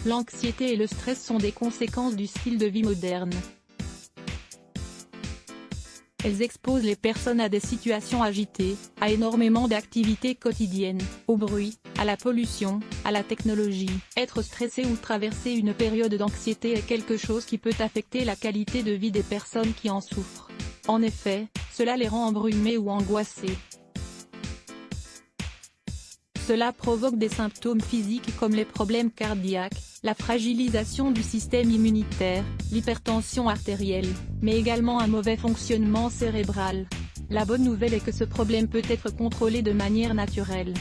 L'anxiété et le stress sont des conséquences du style de vie moderne. Elles exposent les personnes à des situations agitées, à énormément d'activités quotidiennes, au bruit, à la pollution, à la technologie. Être stressé ou traverser une période d'anxiété est quelque chose qui peut affecter la qualité de vie des personnes qui en souffrent. En effet, cela les rend embrumés ou angoissés. Cela provoque des symptômes physiques comme les problèmes cardiaques, la fragilisation du système immunitaire, l'hypertension artérielle, mais également un mauvais fonctionnement cérébral. La bonne nouvelle est que ce problème peut être contrôlé de manière naturelle,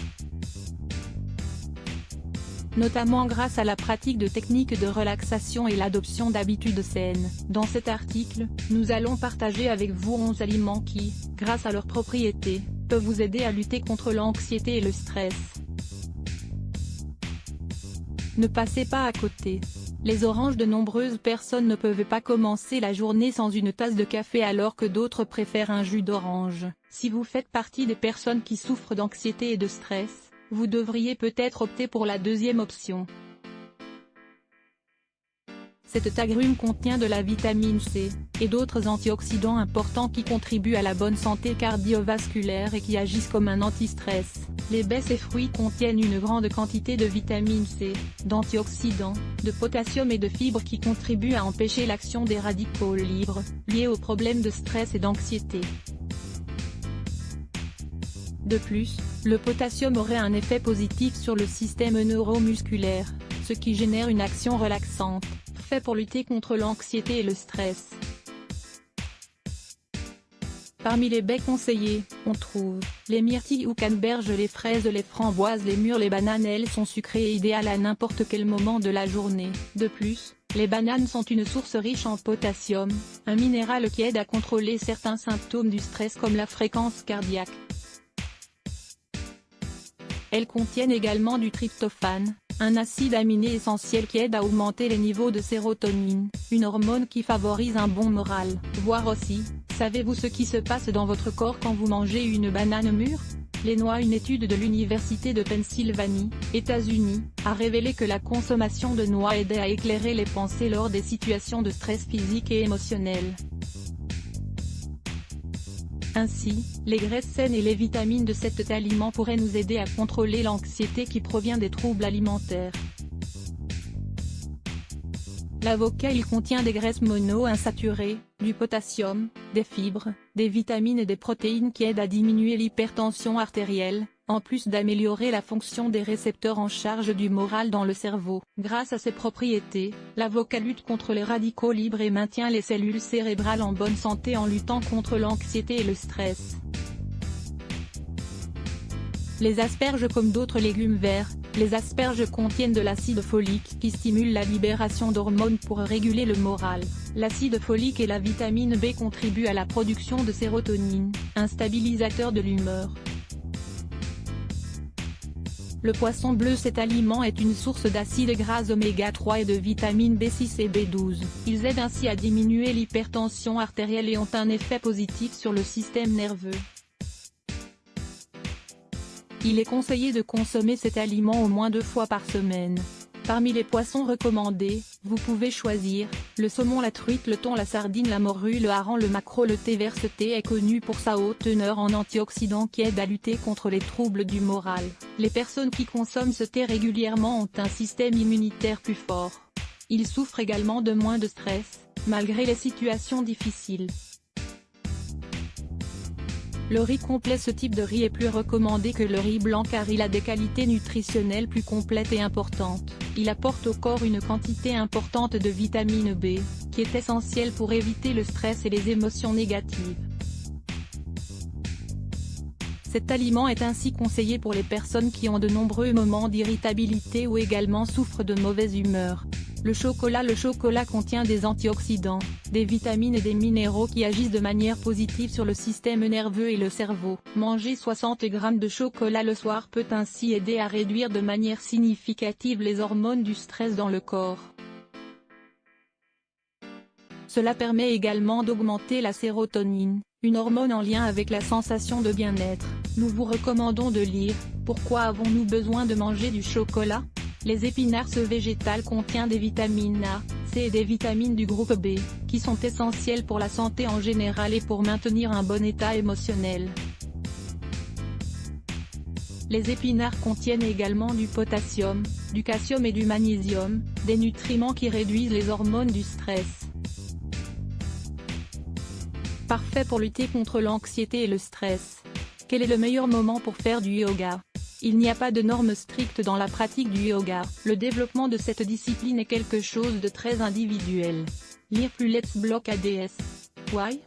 notamment grâce à la pratique de techniques de relaxation et l'adoption d'habitudes saines. Dans cet article, nous allons partager avec vous 11 aliments qui, grâce à leurs propriétés, peuvent vous aider à lutter contre l'anxiété et le stress. Ne passez pas à côté. Les oranges. De nombreuses personnes ne peuvent pas commencer la journée sans une tasse de café alors que d'autres préfèrent un jus d'orange. Si vous faites partie des personnes qui souffrent d'anxiété et de stress, vous devriez peut-être opter pour la deuxième option. Cet agrume contient de la vitamine C, et d'autres antioxydants importants qui contribuent à la bonne santé cardiovasculaire et qui agissent comme un anti-stress. Les baies et fruits contiennent une grande quantité de vitamine C, d'antioxydants, de potassium et de fibres qui contribuent à empêcher l'action des radicaux libres, liés aux problèmes de stress et d'anxiété. De plus, le potassium aurait un effet positif sur le système neuromusculaire, ce qui génère une action relaxante, fait pour lutter contre l'anxiété et le stress. Parmi les baies conseillées, on trouve les myrtilles ou canneberges, les fraises, les framboises, les mûres, les bananes. Elles sont sucrées et idéales à n'importe quel moment de la journée. De plus, les bananes sont une source riche en potassium, un minéral qui aide à contrôler certains symptômes du stress comme la fréquence cardiaque. Elles contiennent également du tryptophane, un acide aminé essentiel qui aide à augmenter les niveaux de sérotonine, une hormone qui favorise un bon moral. Voir aussi, savez-vous ce qui se passe dans votre corps quand vous mangez une banane mûre? Les noix. Une étude de l'Université de Pennsylvanie, États-Unis, a révélé que la consommation de noix aidait à éclairer les pensées lors des situations de stress physique et émotionnel. Ainsi, les graisses saines et les vitamines de cet aliment pourraient nous aider à contrôler l'anxiété qui provient des troubles alimentaires. L'avocat. Il contient des graisses monoinsaturées, du potassium, des fibres, des vitamines et des protéines qui aident à diminuer l'hypertension artérielle, en plus d'améliorer la fonction des récepteurs en charge du moral dans le cerveau. Grâce à ses propriétés, l'avocat lutte contre les radicaux libres et maintient les cellules cérébrales en bonne santé en luttant contre l'anxiété et le stress. Les asperges. Comme d'autres légumes verts, les asperges contiennent de l'acide folique qui stimule la libération d'hormones pour réguler le moral. L'acide folique et la vitamine B contribuent à la production de sérotonine, un stabilisateur de l'humeur. Le poisson bleu. Cet aliment est une source d'acides gras oméga 3 et de vitamines B6 et B12. Ils aident ainsi à diminuer l'hypertension artérielle et ont un effet positif sur le système nerveux. Il est conseillé de consommer cet aliment au moins 2 fois par semaine. Parmi les poissons recommandés, vous pouvez choisir le saumon, la truite, le thon, la sardine, la morue, le hareng, le maquereau. Le thé vert. Ce thé est connu pour sa haute teneur en antioxydants qui aident à lutter contre les troubles du moral. Les personnes qui consomment ce thé régulièrement ont un système immunitaire plus fort. Ils souffrent également de moins de stress, malgré les situations difficiles. Le riz complet. Ce type de riz est plus recommandé que le riz blanc car il a des qualités nutritionnelles plus complètes et importantes. Il apporte au corps une quantité importante de vitamine B, qui est essentielle pour éviter le stress et les émotions négatives. Cet aliment est ainsi conseillé pour les personnes qui ont de nombreux moments d'irritabilité ou également souffrent de mauvaise humeur. Le chocolat. Le chocolat contient des antioxydants, des vitamines et des minéraux qui agissent de manière positive sur le système nerveux et le cerveau. Manger 60 g de chocolat le soir peut ainsi aider à réduire de manière significative les hormones du stress dans le corps. Cela permet également d'augmenter la sérotonine, une hormone en lien avec la sensation de bien-être. Nous vous recommandons de lire « Pourquoi avons-nous besoin de manger du chocolat ?» Les épinards, ce végétal contient des vitamines A, C et des vitamines du groupe B, qui sont essentielles pour la santé en général et pour maintenir un bon état émotionnel. Les épinards contiennent également du potassium, du calcium et du magnésium, des nutriments qui réduisent les hormones du stress. Parfait pour lutter contre l'anxiété et le stress. Quel est le meilleur moment pour faire du yoga? Il n'y a pas de normes strictes dans la pratique du yoga, le développement de cette discipline est quelque chose de très individuel. Lire plus Let's Block ADS. Why?